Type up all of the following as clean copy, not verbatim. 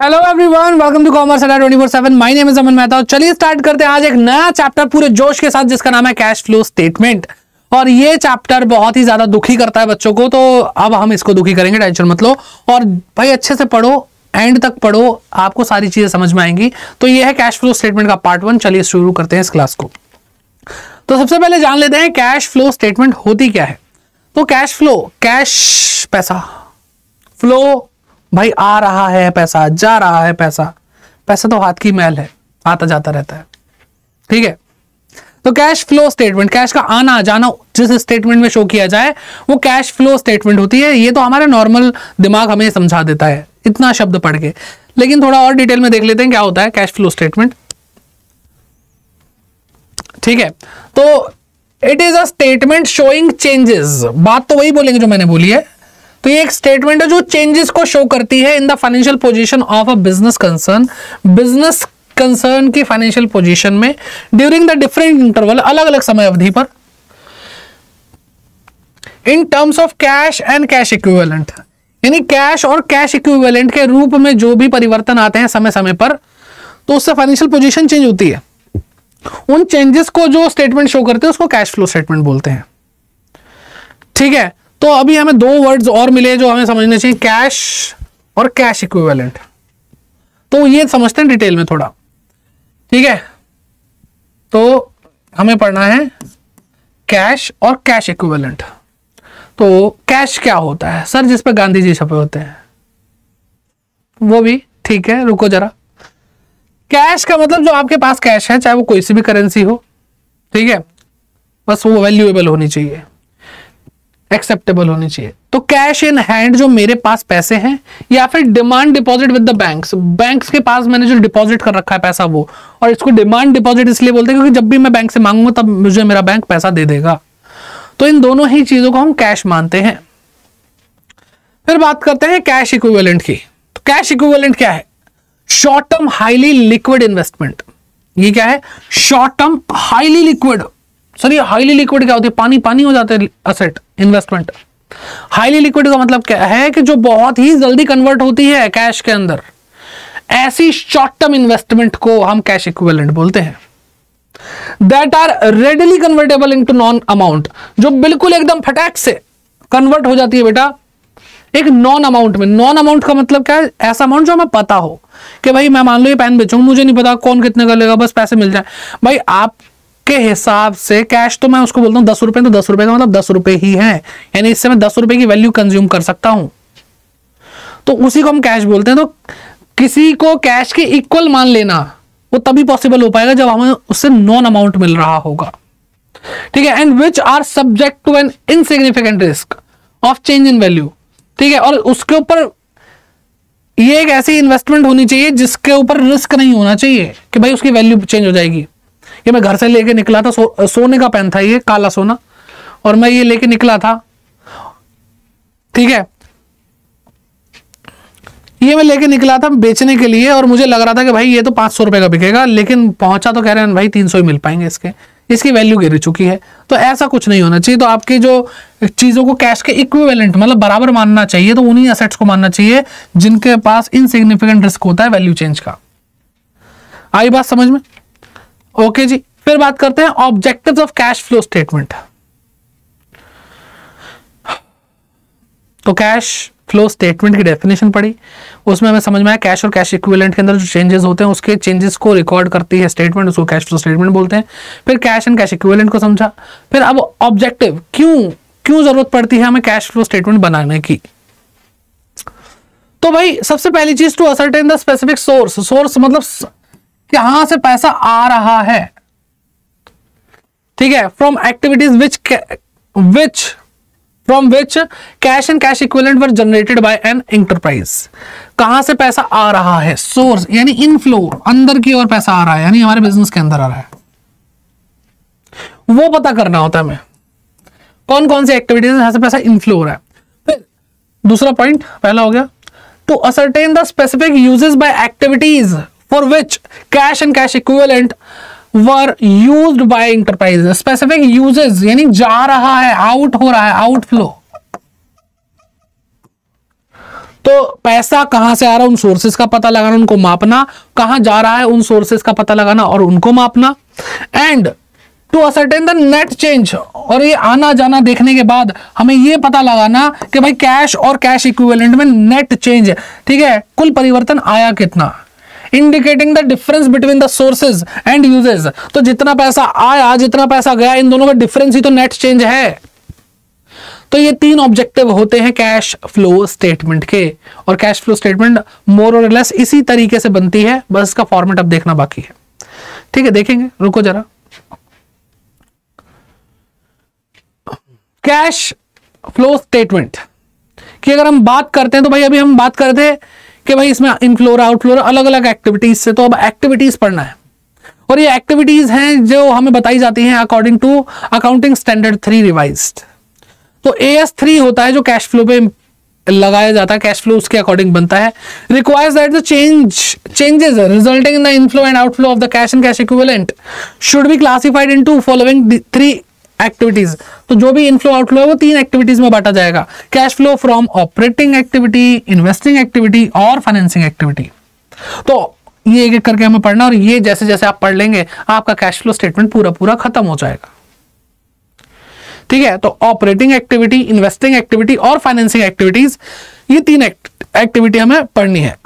Hello everyone, welcome to commerce Adda 24/7। My name is Aman Mehta. चलिए start करते हैं आज एक नया चैप्टर पूरे जोश के साथ, जिसका नाम है कैश फ्लो स्टेटमेंट। और ये चैप्टर बहुत ही ज्यादा दुखी करता है बच्चों को, तो अब हम इसको दुखी करेंगे, टेंशन मत लो। और भाई अच्छे से पढ़ो, एंड तक पढ़ो, आपको सारी चीजें समझ में आएंगी। तो ये है कैश फ्लो स्टेटमेंट का पार्ट 1। चलिए शुरू करते हैं इस क्लास को। तो सबसे पहले जान लेते हैं कैश फ्लो स्टेटमेंट होती क्या है। तो कैश फ्लो, कैश पैसा, फ्लो भाई आ रहा है पैसा, जा रहा है पैसा। पैसा तो हाथ की मैल है, आता जाता रहता है, ठीक है। तो कैश फ्लो स्टेटमेंट, कैश का आना जाना जिस स्टेटमेंट में शो किया जाए वो कैश फ्लो स्टेटमेंट होती है। ये तो हमारा नॉर्मल दिमाग हमें समझा देता है इतना शब्द पढ़ के, लेकिन थोड़ा और डिटेल में देख लेते हैं क्या होता है कैश फ्लो स्टेटमेंट, ठीक है। तो it is a statement showing changes, बात तो वही बोलेंगे जो मैंने बोली है। तो ये एक स्टेटमेंट है जो चेंजेस को शो करती है in the financial position of a business concern, business concern की फाइनेंशियल पोजीशन में ड्यूरिंग द डिफरेंट इंटरवल, अलग अलग समय अवधि पर, in terms of cash and cash equivalent. यानी कैश और कैश इक्विवेलेंट के रूप में जो भी परिवर्तन आते हैं समय समय पर, तो उससे फाइनेंशियल पोजीशन चेंज होती है। उन चेंजेस को जो स्टेटमेंट शो करते हैं उसको कैश फ्लो स्टेटमेंट बोलते हैं, ठीक है। तो अभी हमें दो वर्ड्स और मिले जो हमें समझने चाहिए, कैश और कैश इक्विवेलेंट। तो ये समझते हैं डिटेल में थोड़ा, ठीक है। तो हमें पढ़ना है कैश और कैश इक्विवेलेंट। तो कैश क्या होता है सर? जिस पे गांधी जी छपे होते हैं, वो भी ठीक है, रुको जरा। कैश का मतलब जो आपके पास कैश है, चाहे वो कोई सी भी करेंसी हो, ठीक है, बस वो वैल्यूएबल होनी चाहिए, एक्सेप्टेबल होनी चाहिए। तो कैश इन हैंड, जो मेरे पास पैसे हैं, या फिर demand deposit with the banks, banks के पास मैंने जो डिपॉजिट कर रखा है पैसा वो, और इसको डिमांड डिपॉजिट इसलिए बोलते हैं क्योंकि जब भी मैं बैंक से मांगूंगा तब मुझे मेरा बैंक पैसा दे देगा। तो इन दोनों ही चीजों को हम कैश मानते हैं। फिर बात करते हैं कैश इक्विवेलेंट की। तो कैश इक्विवेलेंट क्या है? Short term highly liquid investment. ये क्या है? Short term highly liquid. Sir ये हाईली लिक्विड क्या होती है? पानी पानी हो जाते हैं असेट, इन्वेस्टमेंट। हाईली लिक्विड का मतलब क्या है कि जो बहुत ही जल्दी कन्वर्ट होती है कैश के अंदर, ऐसी शॉर्ट टर्म इन्वेस्टमेंट को हम कैश इक्विवेलेंट बोलते हैं। That are readily convertible into known amount, जो बिल्कुल एकदम फटाक से कन्वर्ट हो जाती है बेटा एक नॉन अमाउंट में। नॉन अमाउंट का मतलब क्या है? ऐसा अमाउंट जो हमें पता हो कि भाई मैं मान लो ये पेन बेचूंगा, मुझे नहीं पता कौन कितने का लेगा, बस पैसे मिल जाए। भाई आप के हिसाब से कैश तो मैं उसको बोलता हूं 10 रुपए, तो 10 रुपए का मतलब 10 रुपए ही है, यानी इससे मैं 10 रुपए की वैल्यू कंज्यूम कर सकता हूं, तो उसी को हम कैश बोलते हैं। तो किसी को कैश के इक्वल मान लेना वो तभी पॉसिबल हो पाएगा जब हमें उससे नॉन अमाउंट मिल रहा होगा, ठीक है। And which are subject to an insignificant risk of change in value, ठीक है। और उसके ऊपर ये एक ऐसी इन्वेस्टमेंट होनी चाहिए जिसके ऊपर रिस्क नहीं होना चाहिए कि भाई उसकी वैल्यू चेंज हो जाएगी। ये मैं घर से लेके निकला था, सोने का पेन था, ये काला सोना, और मैं ये लेके निकला था, ठीक है। ये मैं लेके निकला था बेचने के लिए, और मुझे लग रहा था कि भाई ये तो 500 रुपए का बिकेगा, लेकिन पहुंचा तो कह रहे हैं भाई 300 ही मिल पाएंगे, इसकी वैल्यू गिर चुकी है। तो ऐसा कुछ नहीं होना चाहिए। तो आपकी जो चीजों को कैश के इक्विवेलेंट मतलब बराबर मानना चाहिए, तो उन्हीं एसेट्स को मानना चाहिए जिनके पास इनसिग्निफिकेंट रिस्क होता है वैल्यू चेंज का। आई बात समझ में? ओके जी। फिर बात करते हैं objectives of cash flow statement. तो कैश फ्लो स्टेटमेंट की डेफिनेशन पढ़ी, उसमें हमें समझ में आया कैश और कैश इक्विवेलेंट के अंदर जो चेंजेस होते हैं उसके चेंजेस को रिकॉर्ड करती है स्टेटमेंट, उसको कैश फ्लो स्टेटमेंट बोलते हैं। फिर कैश एंड कैश इक्विवेलेंट को समझा। फिर अब ऑब्जेक्टिव, क्यों जरूरत पड़ती है हमें कैश फ्लो स्टेटमेंट बनाने की। तो भाई सबसे पहली चीज, to ascertain the specific source. Source मतलब कहां से पैसा आ रहा है, ठीक है। From activities from which cash and cash equivalent were generated by an enterprise. कहां से पैसा आ रहा है? सोर्स यानी इनफ्लो, अंदर की ओर पैसा आ रहा है, यानी हमारे बिजनेस के अंदर आ रहा है, वो पता करना होता है हमें। कौन कौन सी एक्टिविटीज यहां से पैसा इनफ्लो हो रहा है। फिर दूसरा पॉइंट, पहला हो गया to ascertain the specific uses by activities for which cash and cash equivalent were used by enterprise. Specific uses यानी जा रहा है, आउट हो रहा है, आउटफ्लो। तो पैसा कहां से आ रहा है, उन सोर्सेस का पता लगाना, उनको मापना, कहां जा रहा है उन सोर्सेस का पता लगाना और उनको मापना, and to ascertain the net change, और ये आना जाना देखने के बाद हमें ये पता लगाना कि भाई कैश और कैश इक्विवेलेंट में नेट चेंज, ठीक है, कुल परिवर्तन आया कितना, indicating the difference between the sources and uses. तो जितना पैसा आया जितना पैसा गया, इन दोनों का डिफरेंस ही तो नेट चेंज है। तो ये 3 ऑब्जेक्टिव होते हैं कैश फ्लो स्टेटमेंट के, और कैश फ्लो स्टेटमेंट मोर और लेस इसी तरीके से बनती है, बस इसका फॉर्मेट अब देखना बाकी है। ठीक है, देखेंगे, रुको जरा। कैश फ्लो स्टेटमेंट की अगर हम बात करते हैं तो भाई अभी हम बात कर रहे थे कि भाई इसमें इनफ्लो आउटफ्लो अलग अलग एक्टिविटीज से, तो अब एक्टिविटीज पढ़ना है, और ये एक्टिविटीज हैं जो हमें बताई जाती हैं according to accounting standard 3 revised. तो AS3 होता है जो कैश फ्लो पे लगाया जाता है, कैश फ्लो उसके अकॉर्डिंग बनता है। Requires that the changes resulting in the inflow and outflow of the cash and cash equivalent should be classified into following 3 activities. तो जो भी इनफ्लो आउटफ्लो है वो 3 एक्टिविटीज में बांटा जाएगा, cash flow from operating activity, investing activity और financing activity. तो ये एक एक करके हमें पढ़ना, और ये जैसे जैसे आप पढ़ लेंगे आपका कैश फ्लो स्टेटमेंट पूरा पूरा खत्म हो जाएगा। ठीक है, तो ऑपरेटिंग एक्टिविटी, इन्वेस्टिंग एक्टिविटी और फाइनेंसिंग एक्टिविटीज, ये 3 एक्टिविटी हमें पढ़नी है।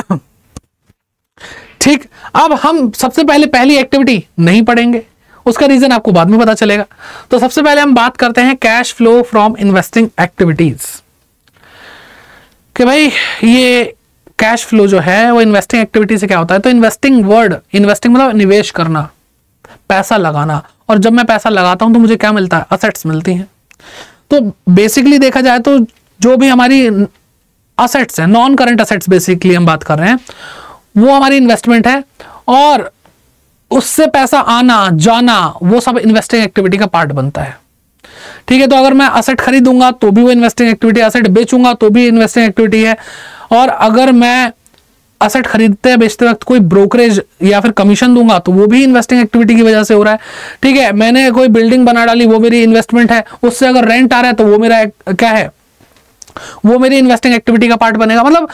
ठीक, अब हम सबसे पहले पहली एक्टिविटी नहीं पढ़ेंगे, उसका रीजन आपको बाद में पता चलेगा। तो सबसे पहले हम बात करते हैं cash flow from investing activities, कि भाई ये कैश फ्लो जो है वो इन्वेस्टिंग एक्टिविटी से क्या होता है। तो इन्वेस्टिंग वर्ड, इन्वेस्टिंग मतलब निवेश करना, पैसा लगाना, और जब मैं पैसा लगाता हूं तो मुझे क्या मिलता है, असेट्स मिलती हैं। तो बेसिकली देखा जाए तो जो भी हमारी असेट्स है, नॉन करंट असेट्स बेसिकली हम बात कर रहे हैं, वो हमारी इन्वेस्टमेंट है, और उससे पैसा आना जाना वो सब इन्वेस्टिंग एक्टिविटी का पार्ट बनता है। ठीक है, तो अगर मैं असेट खरीदूंगा तो भी वो इन्वेस्टिंग एक्टिविटी, असेट बेचूंगा तो भी इन्वेस्टिंग एक्टिविटी है, और अगर मैं असेट खरीदते बेचते वक्त कोई ब्रोकरेज या फिर कमीशन दूंगा तो वो भी इन्वेस्टिंग एक्टिविटी की वजह से हो रहा है। ठीक है, मैंने कोई बिल्डिंग बना डाली, वो मेरी इन्वेस्टमेंट है, उससे अगर रेंट आ रहा है तो वो मेरा क्या है, वो मेरी इन्वेस्टिंग एक्टिविटी का पार्ट बनेगा। मतलब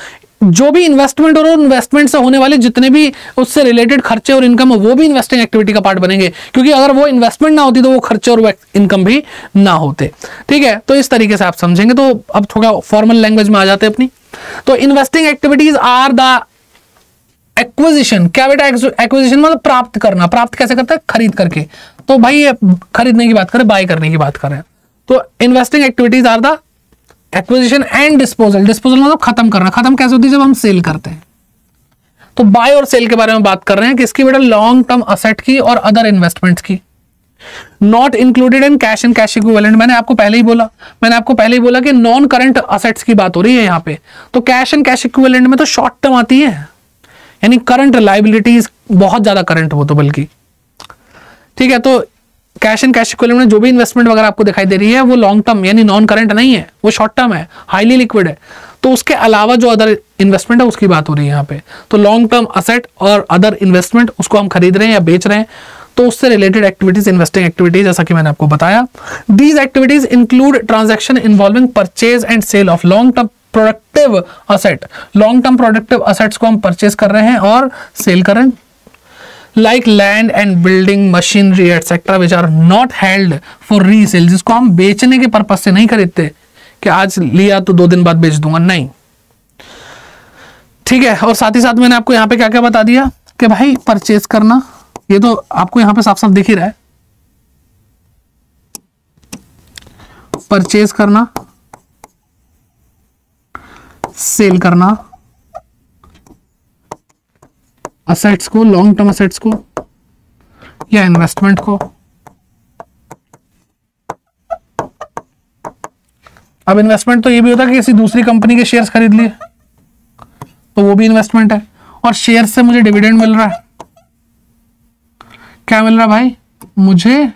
जो भी इन्वेस्टमेंट और इन्वेस्टमेंट से होने वाले जितने भी उससे रिलेटेड खर्चे और इनकम, वो भी इन्वेस्टिंग एक्टिविटी का पार्ट बनेंगे, क्योंकि अगर वो इन्वेस्टमेंट ना होती तो वो खर्चे और इनकम भी ना होते। ठीक है, तो इस तरीके से आप समझेंगे। तो अब थोड़ा फॉर्मल लैंग्वेज में आ जाते हैं अपनी। तो investing activities are the acquisition. क्या बेटा, एक्विजिशन मतलब प्राप्त करना। प्राप्त कैसे करते हैं, खरीद करके। तो भाई ये खरीदने की बात करें, बाय करने की बात करें, तो investing activities are the acquisition and disposal. Disposal मतलब खत्म करना। खत्म कैसे होती है, जब हम सेल करते हैं। तो बाय और सेल के बारे में बात कर रहे हैं, किसकी बेटा, लॉन्ग टर्म असेट की और अदर इन्वेस्टमेंट्स की। Not included in cash and cash equivalent. मैंने आपको पहले ही बोला कि नॉन करंट असेट्स की बात हो रही है यहाँ पे। तो कैश एंड कैश इक्विवेलेंट में तो शॉर्ट टर्म आती है, यानी करंट लाइबिलिटीज बहुत ज्यादा करंट हो तो बल्कि। ठीक है, तो कैश एंड कैश इक्विवेलेंट में जो भी इन्वेस्टमेंट वगैरह आपको दिखाई दे रही है वो लॉन्ग टर्म यानी नॉन करंट नहीं है, वो शॉर्ट टर्म है, हाईली लिक्विड है। तो उसके अलावा जो अदर इन्वेस्टमेंट है उसकी बात हो रही है यहाँ पे। तो लॉन्ग टर्म असेट और अदर इन्वेस्टमेंट, उसको हम खरीद रहे हैं या बेच रहे हैं, तो उससे रिलेटेड एक्टिविटीज इन्वेस्टिंग एक्टिविटीज, जैसा कि मैंने आपको बताया। These activities include transaction involving purchase and sale of long term productive asset. Long term productive assets को हम परचेज कर रहे हैं और सेल कर रहे हैं, like land and building, machinery etcetera which are not held for resale. जिसको हम बेचने के पर्पज से नहीं खरीदते कि आज लिया तो 2 दिन बाद बेच दूंगा, नहीं। ठीक है, और साथ ही साथ मैंने आपको यहाँ पे क्या क्या बता दिया कि भाई परचेज करना, ये तो आपको यहाँ पे साफ साफ दिख ही रहा है। परचेज करना, सेल करना असेट्स को, लॉन्ग टर्म असेट्स को या इन्वेस्टमेंट को। अब इन्वेस्टमेंट तो ये भी होता है कि किसी दूसरी कंपनी के शेयर्स खरीद लिए तो वो भी इन्वेस्टमेंट है, और शेयर से मुझे डिविडेंड मिल रहा है। क्या मिल रहा है भाई, मुझे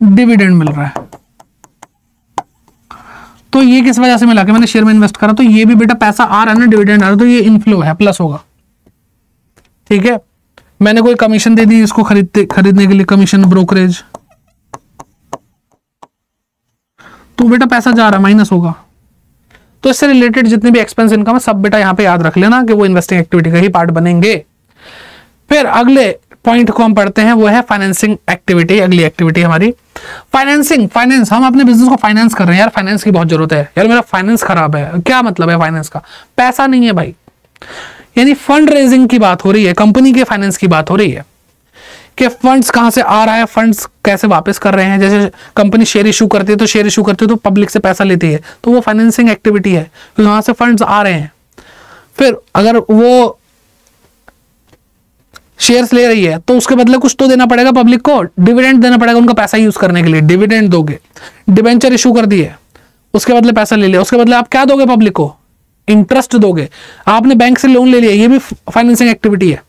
डिविडेंड मिल रहा है। तो ये किस वजह से मिला कि मैंने शेयर में इन्वेस्ट करा, तो ये भी बेटा पैसा आ रहा है ना, डिविडेंड आ रहा है, तो ये इनफ्लो है, प्लस होगा। ठीक है, मैंने कोई कमीशन दे दी इसको खरीदने के लिए, कमीशन ब्रोकरेज, तो बेटा पैसा जा रहा है, माइनस होगा। तो इससे रिलेटेड जितने भी एक्सपेंस इनकम है सब बेटा यहाँ पे याद रख लेना कि वो इन्वेस्टिंग एक्टिविटी का ही पार्ट बनेंगे। फिर अगले पॉइंट को हम पढ़ते हैं, वो है फाइनेंसिंग एक्टिविटी। अगली एक्टिविटी हमारी फाइनेंसिंग। फाइनेंस, हम अपने बिजनेस को फाइनेंस कर रहे हैं यार, फाइनेंस की बहुत जरूरत है यार, मेरा फाइनेंस खराब है। क्या मतलब है फाइनेंस का? पैसा नहीं है भाई, यानी फंड रेजिंग की बात हो रही है, कंपनी के फाइनेंस की बात हो रही है कि फंड्स कहां से आ रहा है, फंड्स कैसे वापस कर रहे हैं। जैसे कंपनी शेयर इशू करती है तो शेयर इशू करती है तो पब्लिक से पैसा लेती है, तो वो फाइनेंसिंग एक्टिविटी है, तो वहां से फंड्स आ रहे हैं। फिर अगर वो शेयर्स ले रही है तो उसके बदले कुछ तो देना पड़ेगा पब्लिक को, डिविडेंड देना पड़ेगा उनका पैसा यूज करने के लिए, डिविडेंड दोगे। डिबेंचर इशू कर दिए, उसके बदले पैसा ले लिया, उसके बदले आप क्या दोगे पब्लिक को? इंटरेस्ट दोगे। आपने बैंक से लोन ले लिया, ये भी फाइनेंसिंग एक्टिविटी है,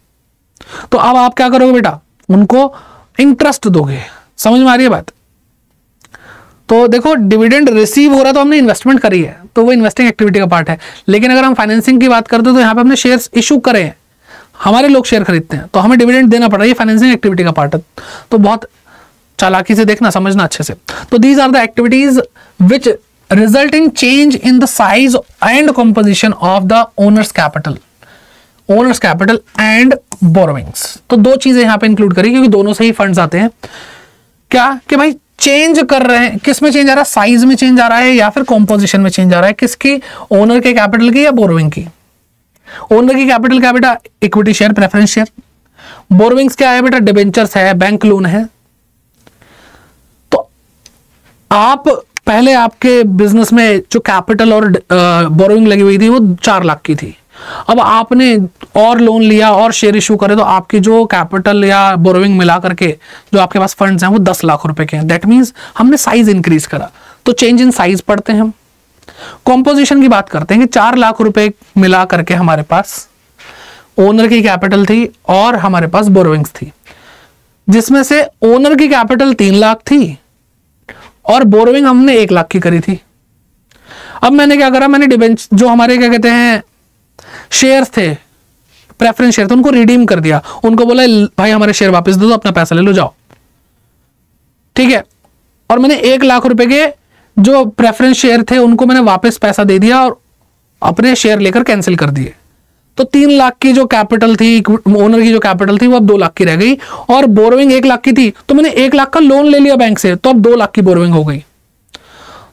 तो अब आप क्या करोगे बेटा? उनको इंटरेस्ट दोगे। समझ में आ रही है बात? तो देखो डिविडेंड रिसीव हो रहा है तो हमने इन्वेस्टमेंट करी है, तो वो इन्वेस्टिंग एक्टिविटी का पार्ट है। लेकिन अगर हम फाइनेंसिंग की बात करते हैं तो यहाँ पे हमने शेयर्स इशू करे हैं, हमारे लोग शेयर खरीदते हैं तो हमें डिविडेंड देना पड़ रहा है, ये फाइनेंसिंग एक्टिविटी का पार्ट है। तो बहुत चालाकी से देखना, समझना अच्छे से। तो these are the activities which result in change in the size and composition of the owners capital and borrowings. तो दो चीजें यहां पे इंक्लूड करी क्योंकि दोनों से ही फंड्स आते हैं। क्या कि भाई चेंज कर रहे हैं, किस में चेंज आ रहा है? साइज में चेंज आ रहा है या फिर कॉम्पोजिशन में चेंज आ रहा है? किसकी? ओनर के कैपिटल की या बोरोविंग की? ओनर की कैपिटल क्या बेटा? Equity share, preference share. Borrowings क्या है बेटा? डिबेंचर्स है, बैंक लोन है। तो आप पहले आपके बिजनेस में जो कैपिटल और बोरोविंग लगी हुई थी वो 4 लाख की थी। अब आपने और लोन लिया और शेयर इशू करे तो आपकी जो कैपिटल या बोरोविंग मिला करके जो आपके पास फंड्स हैं वो 10 लाख रुपए के हैं। दैट मींस हमने साइज इंक्रीज करा, तो चेंज इन साइज पढ़ते हैं हम। कॉम्पोजिशन की बात करते हैं कि 4 लाख रुपए मिला करके हमारे पास ओनर की कैपिटल थी और हमारे पास बोरोविंग्स थी, जिसमें से ओनर की कैपिटल 3 लाख थी और बोरोविंग हमने 1 लाख की करी थी। अब मैंने क्या करा? मैंने डिबेंचर जो हमारे क्या कहते हैं शेयर्स थे, प्रेफरेंस शेयर थे, उनको रिडीम कर दिया। उनको बोला भाई हमारे शेयर वापस दे दो, अपना पैसा ले लो, जाओ। ठीक है। और मैंने 1 लाख रुपए के जो प्रेफरेंस शेयर थे उनको मैंने वापस पैसा दे दिया और अपने शेयर लेकर कैंसिल कर दिए। तो 3 लाख की जो कैपिटल थी, ओनर की जो कैपिटल थी वो अब 2 लाख की रह गई और बोरोविंग 1 लाख की थी, तो मैंने 1 लाख का लोन ले लिया बैंक से, तो अब 2 लाख की बोरोविंग हो गई।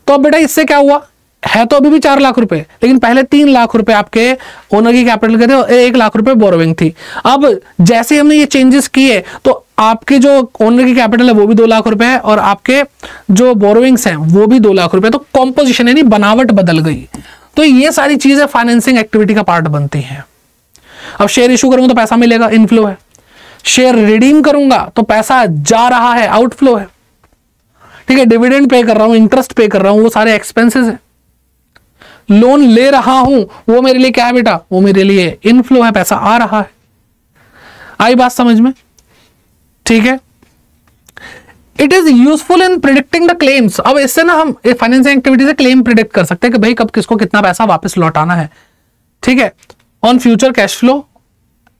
तो अब बेटा इससे क्या हुआ? है तो अभी भी 4 लाख रुपए, लेकिन पहले 3 लाख रुपए आपके ओनर की कैपिटल के थे और 1 लाख रुपए बोरोविंग थी। अब जैसे हमने ये चेंजेस किए तो आपके जो ओनर की कैपिटल है वो भी 2 लाख रुपए है और आपके जो बोरोविंग्स हैं वो भी 2 लाख रुपए। तो कॉम्पोजिशन यानी बनावट बदल गई। तो ये सारी चीजें फाइनेंसिंग एक्टिविटी का पार्ट बनती हैं। अब शेयर इशू करूंगा तो पैसा मिलेगा, इनफ्लो है। शेयर रिडीम करूंगा तो पैसा जा रहा है, आउटफ्लो है। ठीक है। डिविडेंड पे कर रहा हूं, इंटरेस्ट पे कर रहा हूं, वो सारे एक्सपेंसेस है। लोन ले रहा हूं वो मेरे लिए क्या है बेटा? वो मेरे लिए इनफ्लो है, पैसा आ रहा है। आई बात समझ में? ठीक है। It is useful in predicting the claims. अब इससे ना हम फाइनेंसिंग एक्टिविटी से क्लेम प्रिडिक्ट कर सकते हैं कि भाई कब किसको कितना पैसा वापस लौटाना है। ठीक है। On future cash flow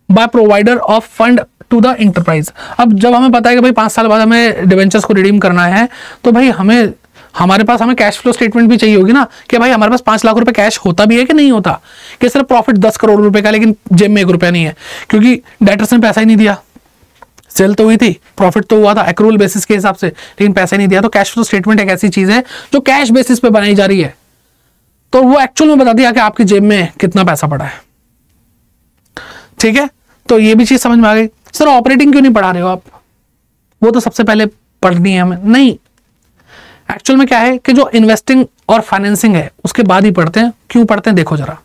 by provider of fund to the enterprise. अब जब हमें पता है कि भाई 5 साल बाद हमें डिवेंचर्स को रिडीम करना है तो भाई हमारे पास कैश फ्लो स्टेटमेंट भी चाहिए होगी ना कि भाई हमारे पास 5 लाख रुपए कैश होता भी है कि नहीं होता, कि सिर्फ प्रॉफिट 10 करोड़ रुपए का लेकिन जेब में 1 रुपया नहीं है क्योंकि डेटर्स ने पैसा ही नहीं दिया। सेल तो हुई थी, प्रॉफिट तो हुआ था एक्रूअल बेसिस के हिसाब से, लेकिन पैसा नहीं दिया। तो कैश फ्लो स्टेटमेंट एक ऐसी चीज है जो कैश बेसिस पे बनाई जा रही है, तो वो एक्चुअल में बता दिया कि आपकी जेब में कितना पैसा पड़ा है। ठीक है। तो ये भी चीज समझ में आ गई। सर ऑपरेटिंग क्यों नहीं पढ़ा रहे हो आप? वो तो सबसे पहले पढ़नी है हमें। नहीं, एक्चुअल में क्या है कि जो इन्वेस्टिंग और फाइनेंसिंग है उसके बाद ही पढ़ते हैं। क्यों पढ़ते हैं देखो जरा।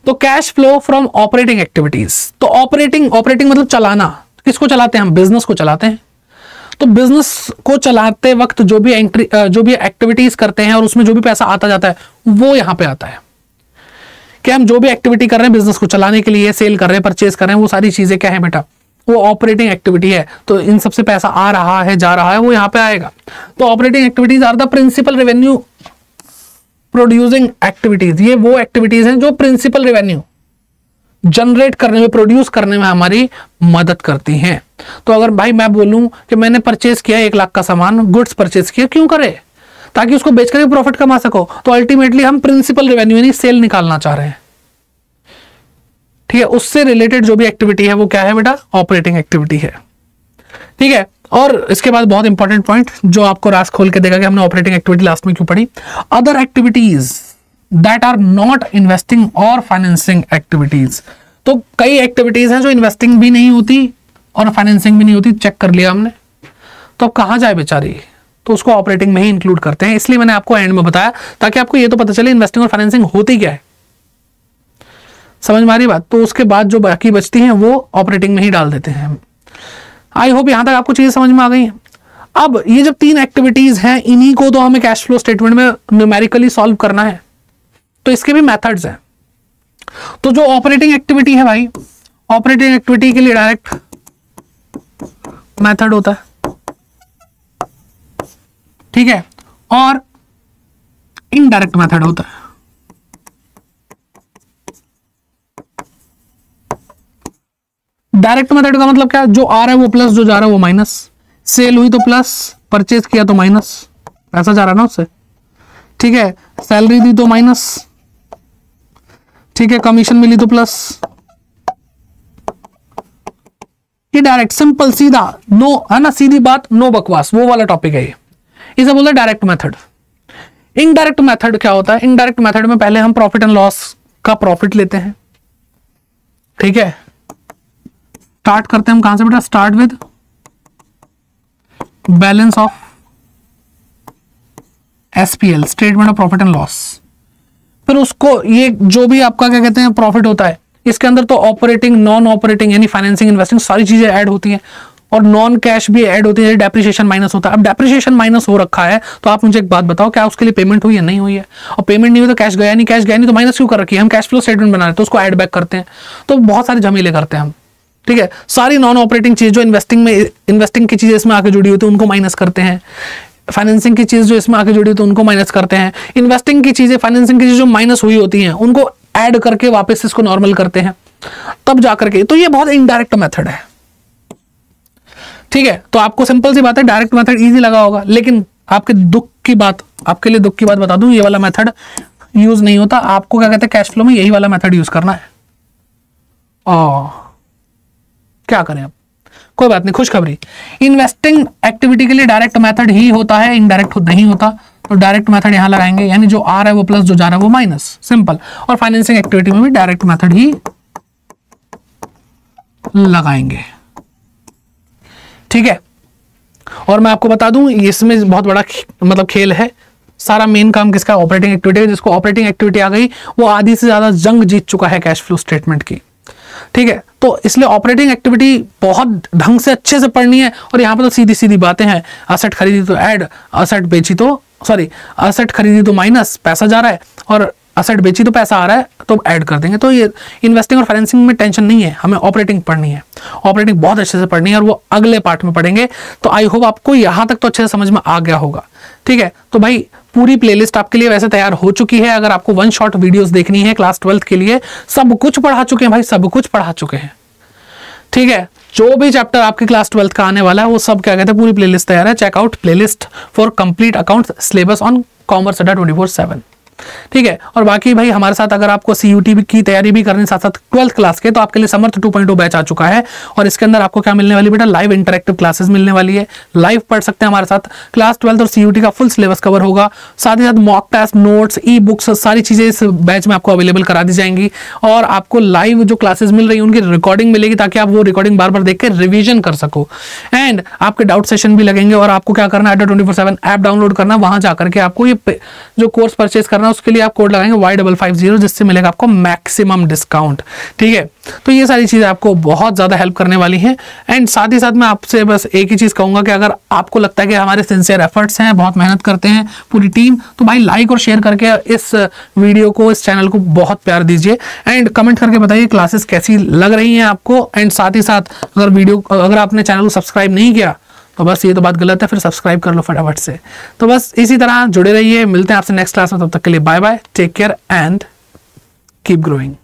तो cash flow from operating activities. तो ऑपरेटिंग मतलब चलाना। किसको चलाते हैं हम? बिजनेस को चलाते हैं। तो बिजनेस को चलाते वक्त जो भी एक्टिविटीज करते हैं और उसमें जो भी पैसा आता जाता है वो यहां पे आता है कि हम जो भी एक्टिविटी कर रहे हैं बिजनेस को चलाने के लिए, सेल कर रहे हैं, परचेज कर रहे हैं, वो सारी चीजें क्या है बेटा? वो ऑपरेटिंग एक्टिविटी है। तो इन सबसे पैसा आ रहा है, जा रहा है, वो यहां पे आएगा। तो operating activities are the principal revenue producing activities. ये वो एक्टिविटीज हैं जो प्रिंसिपल रेवेन्यू जनरेट करने में, प्रोड्यूस करने में हमारी मदद करती हैं। तो अगर भाई मैं बोलूं कि मैंने परचेज किया 1 लाख का सामान, गुड्स परचेज किया, क्यों करे? ताकि उसको बेचकर भी प्रॉफिट कमा सको। तो अल्टीमेटली हम प्रिंसिपल रेवेन्यू यानी सेल निकालना चाह रहे हैं, ठीक है। उससे रिलेटेड जो भी एक्टिविटी है वो क्या है बेटा, ऑपरेटिंग एक्टिविटी है, ठीक है। और इसके बाद बहुत इंपॉर्टेंट पॉइंट जो आपको रास खोल के देगा कि हमने ऑपरेटिंग एक्टिविटी लास्ट में क्यों पढ़ी, other activities that are not investing और फाइनेंसिंग एक्टिविटीज। तो कई एक्टिविटीज हैं जो इन्वेस्टिंग भी नहीं होती और फाइनेंसिंग भी नहीं होती, चेक कर लिया हमने, तो अब कहां जाए बेचारी, तो उसको ऑपरेटिंग में ही इंक्लूड करते हैं। इसलिए मैंने आपको एंड में बताया ताकि आपको ये तो पता चले इन्वेस्टिंग और फाइनेंसिंग होती क्या है, समझ में आ रही बात। तो उसके बाद जो बाकी बचती हैं वो ऑपरेटिंग में ही डाल देते हैं। आई होप यहां तक आपको चीजें समझ में आ गई। अब ये जब 3 एक्टिविटीज हैं, इन्हीं को तो हमें कैश फ्लो स्टेटमेंट में न्यूमेरिकली सॉल्व करना है, तो इसके भी मेथड्स हैं। तो जो ऑपरेटिंग एक्टिविटी है भाई, ऑपरेटिंग एक्टिविटी के लिए डायरेक्ट मेथड होता है, ठीक है, और इनडायरेक्ट मेथड होता है। डायरेक्ट मेथड का मतलब क्या, जो आ रहा है वो प्लस, जो जा रहा है वो माइनस। सेल हुई तो प्लस, परचेज किया तो माइनस, पैसा जा रहा है ना उससे, ठीक है। सैलरी दी तो माइनस, ठीक है। कमीशन मिली तो प्लस। ये डायरेक्ट, सिंपल, सीधा, नो, है ना, सीधी बात, नो बकवास, वो वाला टॉपिक है ये, इसे बोलते हैं डायरेक्ट मेथड। इनडायरेक्ट मेथड क्या होता है, इनडायरेक्ट मेथड में पहले हम प्रॉफिट एंड लॉस का प्रॉफिट लेते हैं, ठीक है। स्टार्ट करते हैं हम कहां से बेटा, start with balance of SPL, statement of profit and loss. फिर उसको ये जो भी आपका क्या कहते हैं प्रॉफिट होता है, इसके अंदर तो ऑपरेटिंग, नॉन ऑपरेटिंग यानी फाइनेंसिंग, इन्वेस्टिंग सारी चीजें ऐड होती हैं, और नॉन कैश भी ऐड होती है, डेप्रिसिएशन माइनस होता है। अब डेप्रिसिएशन माइनस हो रखा है तो आप मुझे एक बात बताओ, क्या उसके लिए पेमेंट हुई या नहीं हुई है, और पेमेंट नहीं हुई तो कैश गया नहीं, कैश गया नहीं तो माइनस क्यों कर रखी है, हम कैश फ्लो स्टेटमेंट बना रहे हैं तो उसको ऐड बैक करते हैं। तो बहुत सारे झमेले करते हैं हम, ठीक है। सारी नॉन ऑपरेटिंग चीज जो इन्वेस्टिंग की चीजें इसमें आके जुड़ी होती है उनको माइनस करते हैं, फाइनेंसिंग की चीज जो इसमें आके जुड़ी होती है उनको माइनस करते हैं, इन्वेस्टिंग की चीजें, फाइनेंसिंग की चीज जो माइनस हुई होती हैं उनको ऐड करके वापस इसको नॉर्मल करते हैं, तब जाकर के। तो ये बहुत इनडायरेक्ट मेथड है, ठीक है। तो आपको सिंपल सी बात है, डायरेक्ट मेथड इजी लगा होगा, लेकिन आपके दुख की बात, आपके लिए दुख की बात बता दूं, ये वाला मेथड यूज नहीं होता। आपको क्या कहते हैं कैश फ्लो में यही वाला मेथड यूज करना है। क्या करें अब, कोई बात नहीं, खुशखबरी, इन्वेस्टिंग एक्टिविटी के लिए डायरेक्ट मेथड ही होता है, इनडायरेक्ट नहीं होता। तो डायरेक्ट मेथड यहां लगाएंगे, यानी जो आ रहा है वो प्लस, जो जा रहा है वो माइनस, सिंपल। और फाइनेंसिंग एक्टिविटी में भी डायरेक्ट मेथड ही लगाएंगे, ठीक है। और मैं आपको बता दूं इसमें बहुत बड़ा मतलब खेल है, सारा मेन काम किसका, ऑपरेटिंग एक्टिविटी है। जिसको ऑपरेटिंग एक्टिविटी आ गई वो आधी से ज्यादा जंग जीत चुका है कैश फ्लो स्टेटमेंट की, ठीक है। तो इसलिए ऑपरेटिंग एक्टिविटी बहुत ढंग से अच्छे से पढ़नी है। और यहाँ पे तो सीधी सीधी बातें हैं, असेट खरीदी तो ऐड, असेट बेची तो असेट खरीदी तो माइनस, पैसा जा रहा है, और असेट बेची तो पैसा आ रहा है तो ऐड कर देंगे। तो ये इन्वेस्टिंग और फाइनेंसिंग में टेंशन नहीं है, हमें ऑपरेटिंग पढ़नी है, ऑपरेटिंग बहुत अच्छे से पढ़नी है, और वो अगले पार्ट में पढ़ेंगे। तो आई होप आपको यहाँ तक तो अच्छे से समझ में आ गया होगा, ठीक है। तो भाई पूरी प्लेलिस्ट आपके लिए वैसे तैयार हो चुकी है। अगर आपको 1 शॉट वीडियोस देखनी है क्लास 12th के लिए, सब कुछ पढ़ा चुके हैं भाई, सब कुछ पढ़ा चुके हैं, ठीक है। जो भी चैप्टर आपके क्लास 12th का आने वाला है वो सब क्या कहते हैं पूरी प्लेलिस्ट तैयार है। Checkout playlist for complete account syllabus on commerce Adda 24/7, ठीक है। और बाकी भाई हमारे साथ अगर आपको CUT की तैयारी भी करनी साथ साथ 12th क्लास के, तो आपके लिए समर्थ 2.0 बैच आ चुका है। और इसके अंदर आपको क्या मिलने वाली बेटा, लाइव इंटरेक्टिव क्लासेस मिलने वाली है, लाइव पढ़ सकते हैं हमारे साथ। क्लास 12th और CUT का फुल सिलेबस कवर होगा, साथ ही साथ mock test, notes, e books, सारी चीजें इस बैच में आपको अवेलेबल करा दी जाएंगी। और आपको लाइव जो क्लासेस मिल रही है उनकी रिकॉर्डिंग मिलेगी, ताकि आप वो रिकॉर्डिंग बार बार देख के रिविजन कर सको। एंड आपके डाउट सेशन भी लगेंगे। और आपको क्या करना है, अड्डा 24/7 ऐप डाउनलोड करना, वहां जाकर के आपको ये जो कोर्स परचेज करना है उसके लिए आप कोड लगाएंगे Y550, जिससे मिलेगा आपको मैक्सिमम डिस्काउंट, ठीक है। तो ये सारी चीजें आपको बहुत ज्यादा हेल्प करने वाली हैं। एंड साथ ही साथ मैं आपसे बस एक ही चीज कहूंगा कि अगर आपको लगता है कि हमारे सिंसियर एफर्ट्स हैं, बहुत मेहनत करते हैं पूरी टीम, तो भाई लाइक और शेयर करके इस वीडियो को, इस चैनल को बहुत प्यार दीजिए। एंड कमेंट करके बताइए क्लासेस कैसी लग रही हैं आपको। एंड साथ ही साथ अगर आपने चैनल को सब्सक्राइब नहीं किया तो बस ये तो बात गलत है, फिर सब्सक्राइब कर लो फटाफट से। तो बस इसी तरह जुड़े रहिए, मिलते हैं आपसे नेक्स्ट क्लास में, तब तक के लिए bye bye, take care and keep growing.